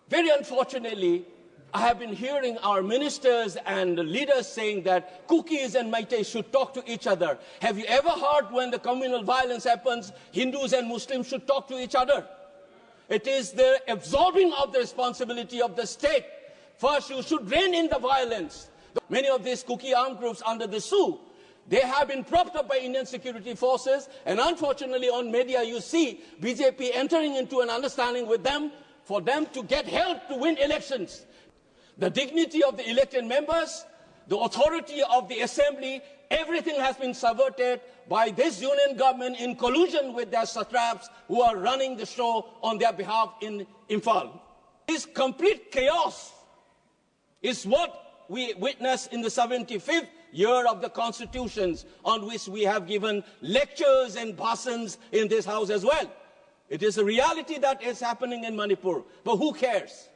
Very unfortunately, I have been hearing our ministers and leaders saying that Kukis and Meitei should talk to each other. Have you ever heard when the communal violence happens, Hindus and Muslims should talk to each other? It is the absorbing of the responsibility of the state. First, you should rein in the violence. Many of these Kuki armed groups under the SU, they have been propped up by Indian security forces, and unfortunately on media you see BJP entering into an understanding with them for them to get help to win elections. The dignity of the elected members, the authority of the assembly, everything has been subverted by this union government in collusion with their satraps who are running the show on their behalf in Imphal. This complete chaos is what we witness in the 75th year of the constitutions, on which we have given lectures and bhasans in this house as well. It is a reality that is happening in Manipur, but who cares?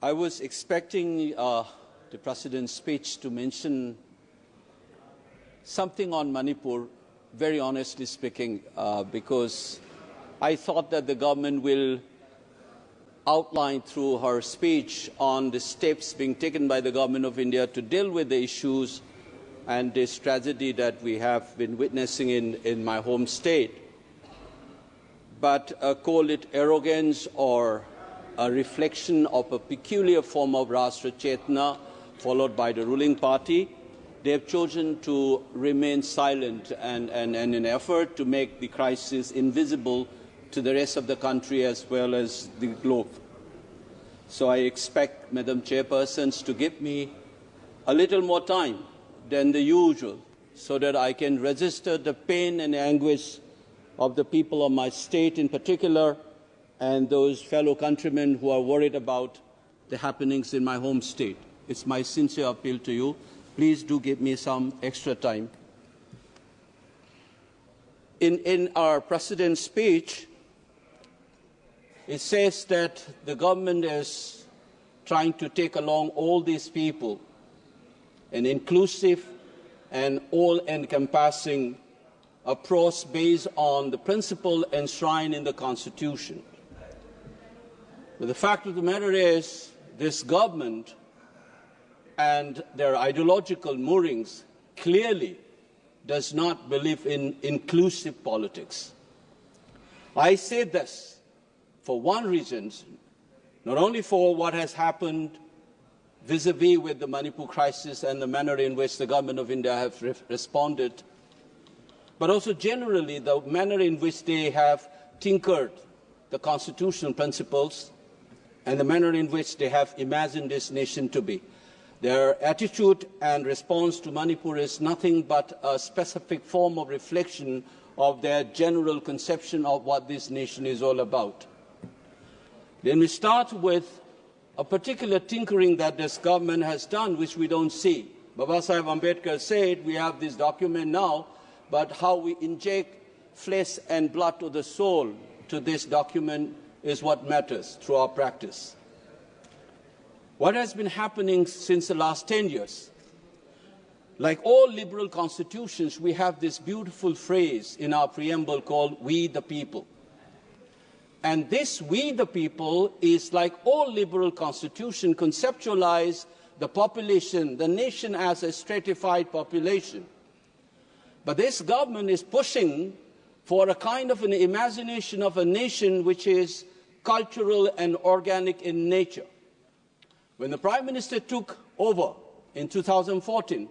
I was expecting the President's speech to mention something on Manipur, very honestly speaking, because I thought that the government will outline through her speech on the steps being taken by the government of India to deal with the issues and this tragedy that we have been witnessing in my home state. But call it arrogance or a reflection of a peculiar form of Rashtra Chetna followed by the ruling party, they have chosen to remain silent and in an effort to make the crisis invisible to the rest of the country as well as the globe. So I expect Madam Chairpersons to give me a little more time than the usual so that I can register the pain and anguish of the people of my state in particular and those fellow countrymen who are worried about the happenings in my home state. It's my sincere appeal to you. Please do give me some extra time. In our President's speech, it says that the government is trying to take along all these people, an inclusive and all-encompassing approach based on the principle enshrined in the Constitution. But the fact of the matter is, this government and their ideological moorings clearly does not believe in inclusive politics. I say this for one reason, not only for what has happened vis-à-vis with the Manipur crisis and the manner in which the government of India have responded, but also generally the manner in which they have tinkered the constitutional principles and the manner in which they have imagined this nation to be. Their attitude and response to Manipur is nothing but a specific form of reflection of their general conception of what this nation is all about. Then we start with a particular tinkering that this government has done, which we don't see. Babasaheb Ambedkar said, we have this document now, but how we inject flesh and blood to the soul to this document is what matters through our practice. What has been happening since the last 10 years? Like all liberal constitutions, we have this beautiful phrase in our preamble called "We the People." And this "We the People" is, like all liberal constitutions, conceptualize the population, the nation as a stratified population. But this government is pushing for a kind of an imagination of a nation which is cultural and organic in nature. When the Prime Minister took over in 2014,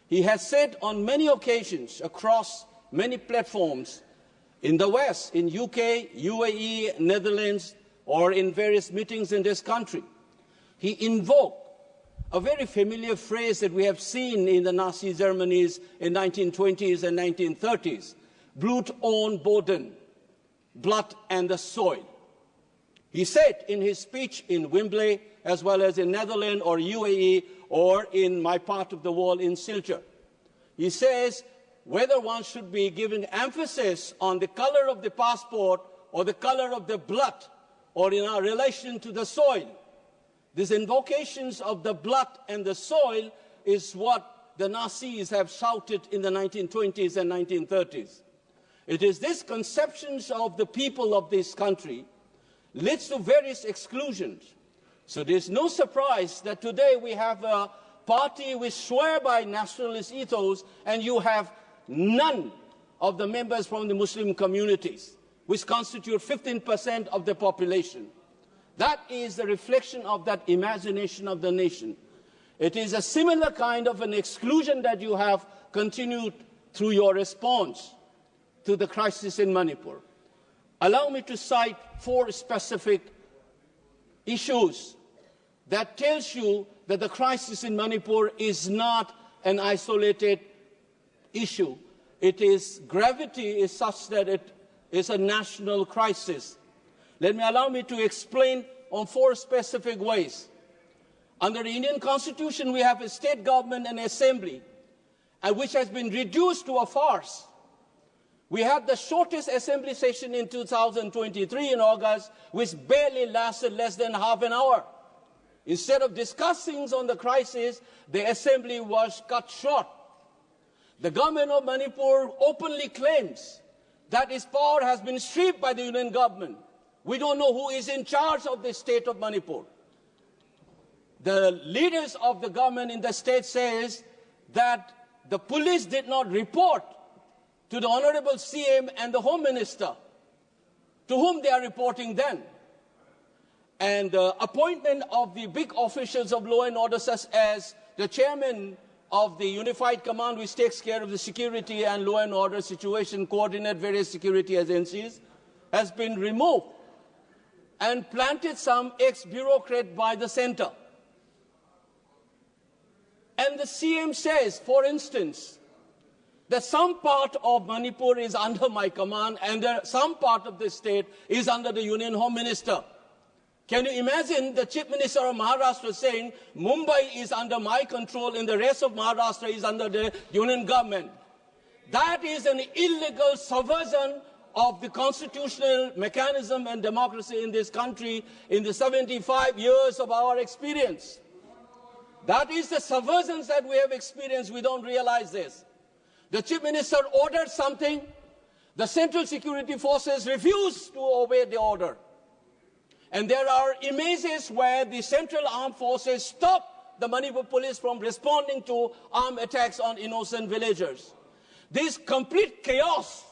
he has said on many occasions across many platforms in the West, in UK, UAE, Netherlands, or in various meetings in this country, he invoked a very familiar phrase that we have seen in the Nazi Germany's in 1920s and 1930s, Blut und Boden, blood and the soil. He said in his speech in Wembley, as well as in Netherlands or UAE or in my part of the world in Silchar, he says whether one should be giving emphasis on the color of the passport or the color of the blood or in our relation to the soil. These invocations of the blood and the soil is what the Nazis have shouted in the 1920s and 1930s. It is this conceptions of the people of this country leads to various exclusions. So there's no surprise that today we have a party which swear by nationalist ethos, and you have none of the members from the Muslim communities, which constitute 15% of the population. That is the reflection of that imagination of the nation. It is a similar kind of an exclusion that you have continued through your response to the crisis in Manipur. Allow me to cite 4 specific issues that tells you that the crisis in Manipur is not an isolated issue. Its gravity is such that it is a national crisis. Allow me to explain on 4 specific ways. Under the Indian Constitution, we have a state government and assembly, which has been reduced to a farce. We had the shortest assembly session in 2023 in August, which barely lasted less than half an hour. Instead of discussing on the crisis, the assembly was cut short. The government of Manipur openly claims that its power has been stripped by the union government. We don't know who is in charge of the state of Manipur. The leaders of the government in the state says that the police did not report to the Honorable CM and the Home Minister, to whom they are reporting then. And the appointment of the big officials of law and order, such as the chairman of the Unified Command, which takes care of the security and law and order situation, coordinate various security agencies, has been removed and planted some ex-bureaucrat by the center. And the CM says, for instance, that some part of Manipur is under my command and some part of the state is under the Union Home Minister. Can you imagine the Chief Minister of Maharashtra saying, Mumbai is under my control and the rest of Maharashtra is under the Union government? That is an illegal subversion of the constitutional mechanism and democracy in this country in the 75 years of our experience. That is the subversions that we have experienced. We don't realize this. The Chief Minister ordered something. The Central Security Forces refused to obey the order. And there are images where the Central Armed Forces stopped the Manipur police from responding to armed attacks on innocent villagers. This complete chaos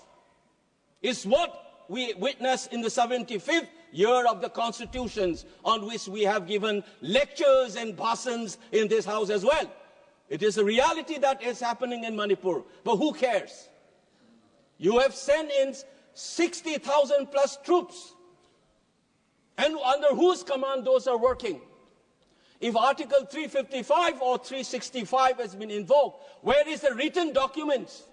is what we witnessed in the 75th year of the constitutions, on which we have given lectures and bhashans in this house as well. It is a reality that is happening in Manipur, but who cares? You have sent in 60,000 plus troops, and under whose command those are working? If Article 355 or 365 has been invoked, where is the written documents?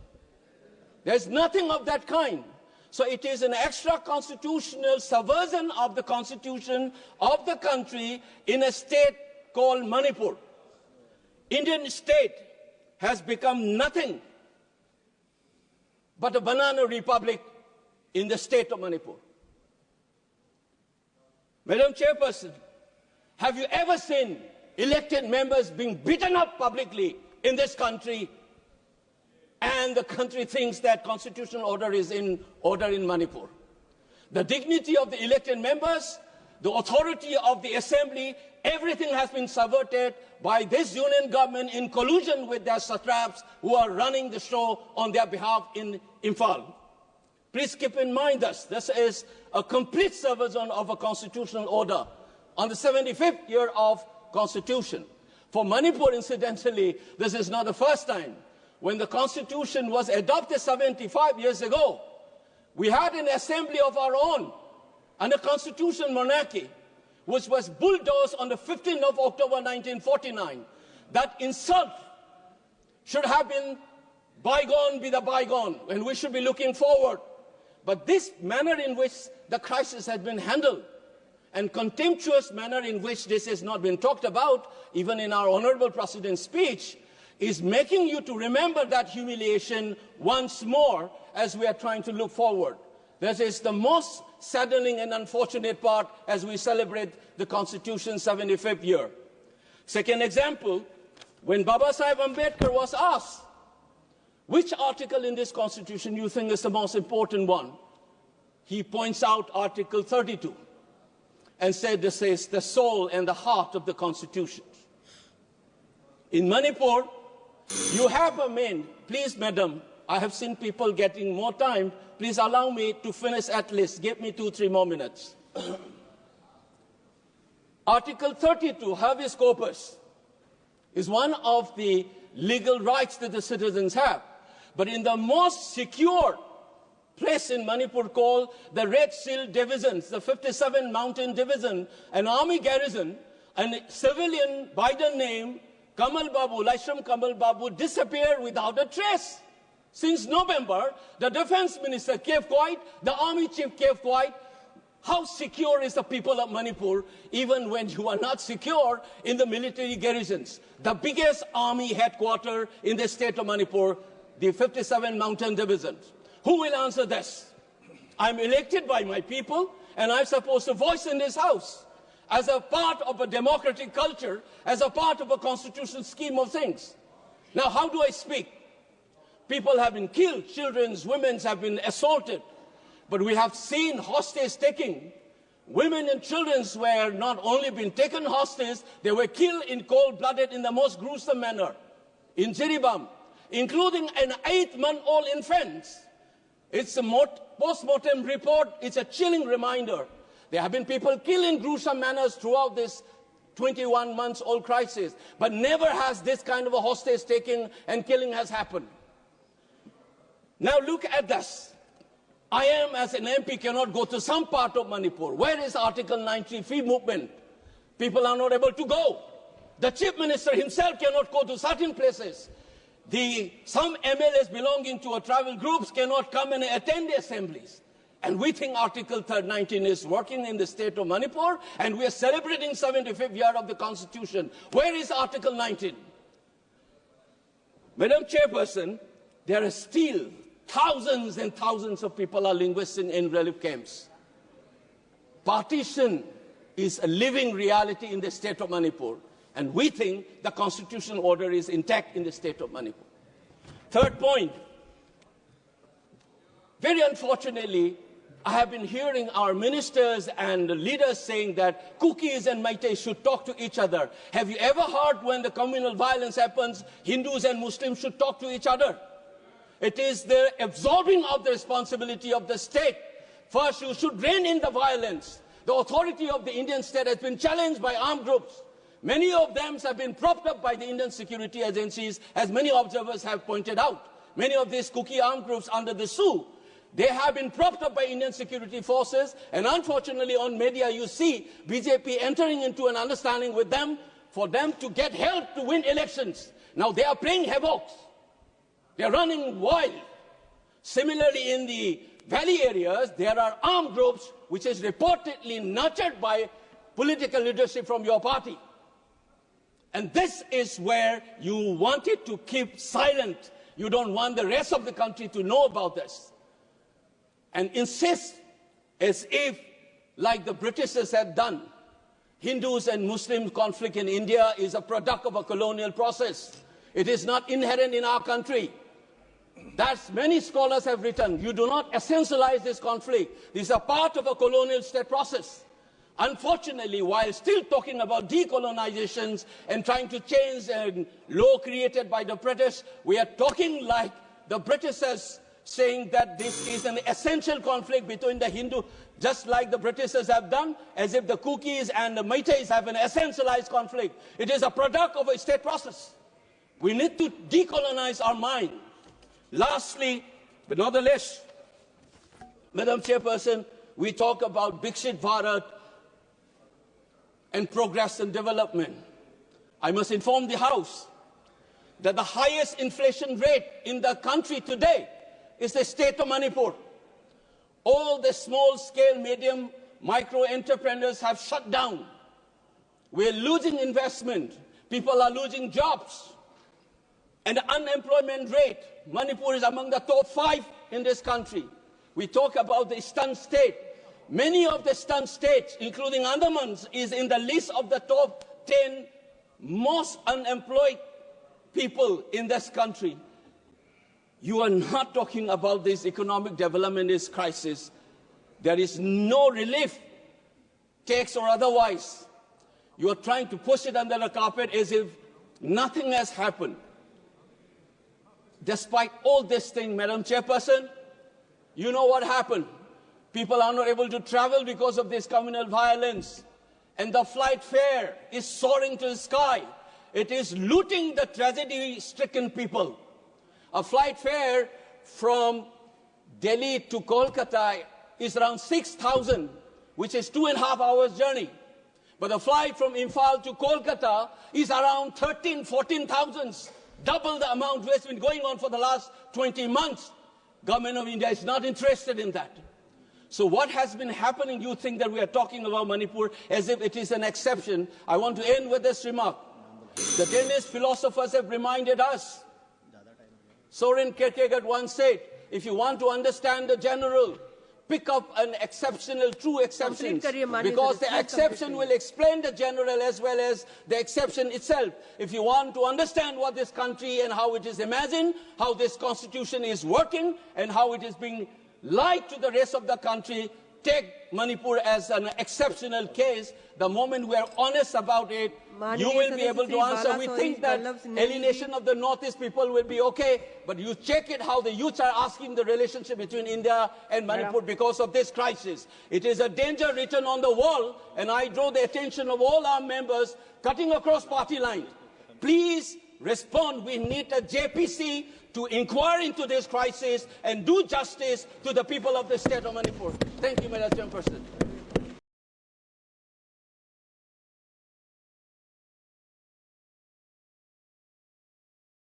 There's nothing of that kind. So it is an extra-constitutional subversion of the constitution of the country in a state called Manipur. Indian state has become nothing but a banana republic in the state of Manipur. Madam Chairperson, have you ever seen elected members being beaten up publicly in this country, and the country thinks that constitutional order is in order in Manipur? The dignity of the elected members, the authority of the assembly, everything has been subverted by this union government in collusion with their satraps who are running the show on their behalf in Imphal. Please keep in mind this is a complete subversion of a constitutional order on the 75th year of constitution. For Manipur, incidentally, this is not the first time. When the constitution was adopted 75 years ago, we had an assembly of our own and a constitutional monarchy, which was bulldozed on the 15th of October 1949. That insult should have been bygone be the bygone, and we should be looking forward. But this manner in which the crisis has been handled, and contemptuous manner in which this has not been talked about, even in our Honorable President's speech, is making you to remember that humiliation once more as we are trying to look forward. This is the most saddening and unfortunate part as we celebrate the Constitution's 75th year. Second example, When Baba Sahib Ambedkar was asked, which article in this constitution you think is the most important one, he points out Article 32 and said this is the soul and the heart of the constitution. In Manipur, you have a main. Please, madam, I have seen people getting more time. Please allow me to finish at least. Give me 2-3 more minutes. Article 32, habeas corpus, is one of the legal rights that the citizens have. But in the most secure place in Manipur called the Red Seal Divisions, the 57 Mountain Division, an army garrison, a civilian by the name Kamal Babu, Kamal Babu, disappeared without a trace. Since November, the defense minister kept quiet, the army chief kept quiet. How secure is the people of Manipur, even when you are not secure in the military garrisons? The biggest army headquarters in the state of Manipur, the 57 Mountain Division. Who will answer this? I'm elected by my people, and I'm supposed to voice in this house as a part of a democratic culture, as a part of a constitutional scheme of things. Now, how do I speak? People have been killed, children, women have been assaulted, but we have seen hostage taking. Women and children were not only being taken hostage, they were killed in cold-blooded in the most gruesome manner. In Jiribam, including an 8-month-old infant. It's a post-mortem report. It's a chilling reminder. There have been people killed in gruesome manners throughout this 21-month-old crisis, but never has this kind of a hostage taking and killing has happened. Now look at this. I am, as an MP, cannot go to some part of Manipur. Where is Article 90 free movement? People are not able to go. The chief minister himself cannot go to certain places. Some MLAs belonging to a tribal groups cannot come and attend the assemblies. And we think Article 19 is working in the state of Manipur, and we are celebrating 75th year of the Constitution. Where is Article 19? Madam Chairperson, there are still thousands and thousands of people are linguists in relief camps. Partition is a living reality in the state of Manipur, and we think the constitutional order is intact in the state of Manipur. Third point, very unfortunately, I have been hearing our ministers and leaders saying that Kukis and Meiteis should talk to each other. Have you ever heard when the communal violence happens, Hindus and Muslims should talk to each other? It is the absorbing of the responsibility of the state. First, you should rein in the violence. The authority of the Indian state has been challenged by armed groups. Many of them have been propped up by the Indian security agencies, as many observers have pointed out. Many of these Kuki armed groups under the SU, they have been propped up by Indian security forces, and unfortunately on media you see BJP entering into an understanding with them for them to get help to win elections. Now they are playing havoc. They are running wild. Similarly, in the valley areas, there are armed groups which is reportedly nurtured by political leadership from your party. And this is where you wanted to keep silent. You don't want the rest of the country to know about this. And insist as if, like the Britishers had done, Hindus and Muslim conflict in India is a product of a colonial process. It is not inherent in our country. That's many scholars have written. You do not essentialize this conflict. This is a part of a colonial state process. Unfortunately, while still talking about decolonizations and trying to change a law created by the British, we are talking like the Britishers, saying that this is an essential conflict between the Hindu, just like the Britishers have done, as if the Kukis and the Meiteis have an essentialized conflict. It is a product of a state process. We need to decolonize our mind. Lastly, but not the least, Madam Chairperson, we talk about Viksit Bharat and progress and development. I must inform the House that the highest inflation rate in the country today is the state of Manipur. All the small-scale, medium, micro entrepreneurs have shut down. We're losing investment. People are losing jobs. And the unemployment rate, Manipur is among the top 5 in this country. We talk about the eastern state. Many of the eastern states, including Andaman, is in the list of the top 10 most unemployed people in this country. You are not talking about this economic development, this crisis. There is no relief, tax or otherwise. You are trying to push it under the carpet as if nothing has happened. Despite all this thing, Madam Chairperson, you know what happened. People are not able to travel because of this communal violence. And the flight fare is soaring to the sky. It is looting the tragedy-stricken people. A flight fare from Delhi to Kolkata is around 6,000, which is 2.5 hours journey. But the flight from Imphal to Kolkata is around 14,000, double the amount which has been going on for the last 20 months. Government of India is not interested in that. So what has been happening, you think that we are talking about Manipur as if it is an exception. I want to end with this remark. The Danish philosophers have reminded us. Soren Kierkegaard once said, if you want to understand the general, pick up an exceptional, true exceptions, because the exception will explain the general as well as the exception itself. If you want to understand what this country and how it is imagined, how this constitution is working, and how it is being lied to the rest of the country, take Manipur as an exceptional case. The moment we are honest about it, you will be able to answer. We think that alienation of the Northeast people will be okay, but you check it how the youths are asking the relationship between India and Manipur because of this crisis. It is a danger written on the wall, and I draw the attention of all our members cutting across party lines. Please respond. We need a JPC to inquire into this crisis and do justice to the people of the state of Manipur. Thank you, Madam Chairperson.